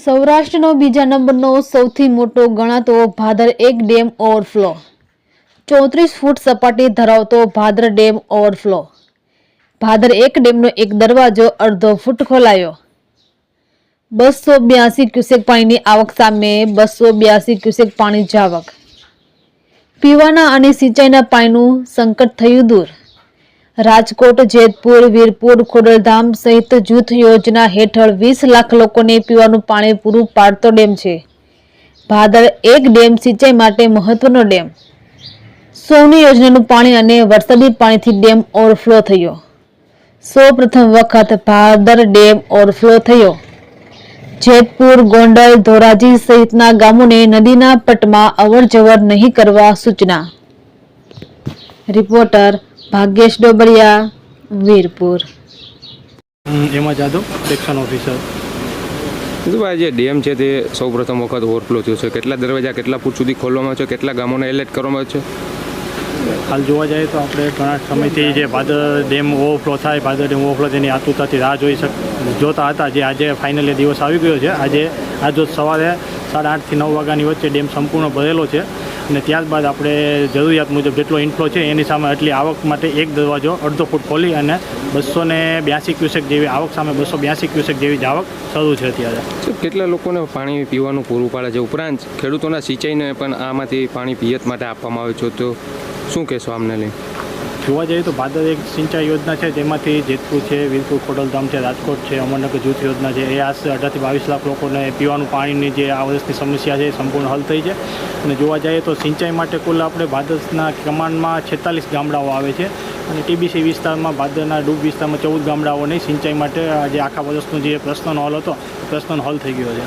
સૌરાષ્ટ્રનો બીજા નંબરનો સૌથી મોટો ગણાતો ભાદર એક ડેમ ઓવરફ્લો। 34 ફૂટ સપાટી ધરાવતો ભાદર ડેમ ઓવરફ્લો। ભાદર એક ડેમનો એક દરવાજો અડધો ફૂટ ખોલાયો। 282 ક્યુસેક પાણીની આવક સામે 282 ક્યુસેક પાણી જાવક। પીવાના અને સિંચાઈના પાણીનું સંકટ થયું દૂર। રાજકોટ, જેતપુર, વીરપુર, ખોડલધામ સહિત જૂથ યોજના હેઠળ 20 લાખ લોકોને પીવાનું પાણી પૂરું પાડતો ડેમ છે। ભાદર એક ડેમ સિંચાઈ માટે મહત્વનો ડેમ। સૌની યોજનાનું પાણી અને વરસાદી પાણીથી ડેમ ઓવરફ્લો થયો। સૌ પ્રથમ વખત ભાદર ડેમ ઓવરફ્લો થયો। જેતપુર, ગોંડલ, ધોરાજી સહિતના ગામોને નદીના પટમાં અવરજવર નહીં કરવા સૂચના। રિપોર્ટર ભાગ્યેશ ડોબરિયા, વીરપુર। એમાં જાદવ, સેક્શન ઓફિસર। ભાઈ જે ડેમ છે તે સૌ પ્રથમ વખત ઓવરફ્લો થયો છે, કેટલા દરવાજા કેટલા ફૂટ સુધી ખોલવામાં આવે છે, કેટલા ગામોને એલર્ટ કરવામાં આવે છે? હાલ જોવા જઈએ તો આપણે ઘણા સમયથી જે ભાદર ડેમ ઓવરફ્લો થાય, ભાદર ડેમ ઓવરફ્લો તેની આતુરતાથી રાહ જોતા હતા। જે આજે ફાઇનલી દિવસ આવી ગયો છે। આજે આજ સવારે 8:30 થી 9 વાગ્યાની વચ્ચે ડેમ સંપૂર્ણ ભરેલો છે અને ત્યારબાદ આપણે જરૂરિયાત મુજબ જેટલો ઇન્ફ્લો છે એની સામે એટલી આવક માટે એક દરવાજો અડધો ફૂટ ખોલી અને 282 ક્યુસેક જેવી આવક સામે 282 ક્યુસેક જેવી આવક શરૂ છે અત્યારે। કેટલા લોકોને પાણી પીવાનું પૂરું પાડે છે, ઉપરાંત ખેડૂતોના સિંચાઈને પણ આમાંથી પાણી પિયત માટે આપવામાં આવે છે, તો શું કહેશો આમને લઈ? જોવા જઈએ તો ભાદર એક સિંચાઈ યોજના છે, જેમાંથી જેતપુર છે, વીરપુર, ખોડલધામ છે, રાજકોટ છે, અમરનગર જૂથ યોજના છે, એ આશરે 18 થી 22 લાખ લોકોને પીવાનું પાણીની જે આ વર્ષની સમસ્યા છે એ સંપૂર્ણ હલ થઈ છે। અને જોવા જઈએ તો સિંચાઈ માટે કુલ આપણે ભાદરના કમાન્ડમાં 46 ગામડાઓ આવે છે અને ટીબીસી વિસ્તારમાં ભાદરના ડૂબ વિસ્તારમાં 14 ગામડાઓની સિંચાઈ માટે આજે આખા વર્ષનો જે પ્રશ્નનો હલ હતો પ્રશ્નનો હલ થઈ ગયો છે।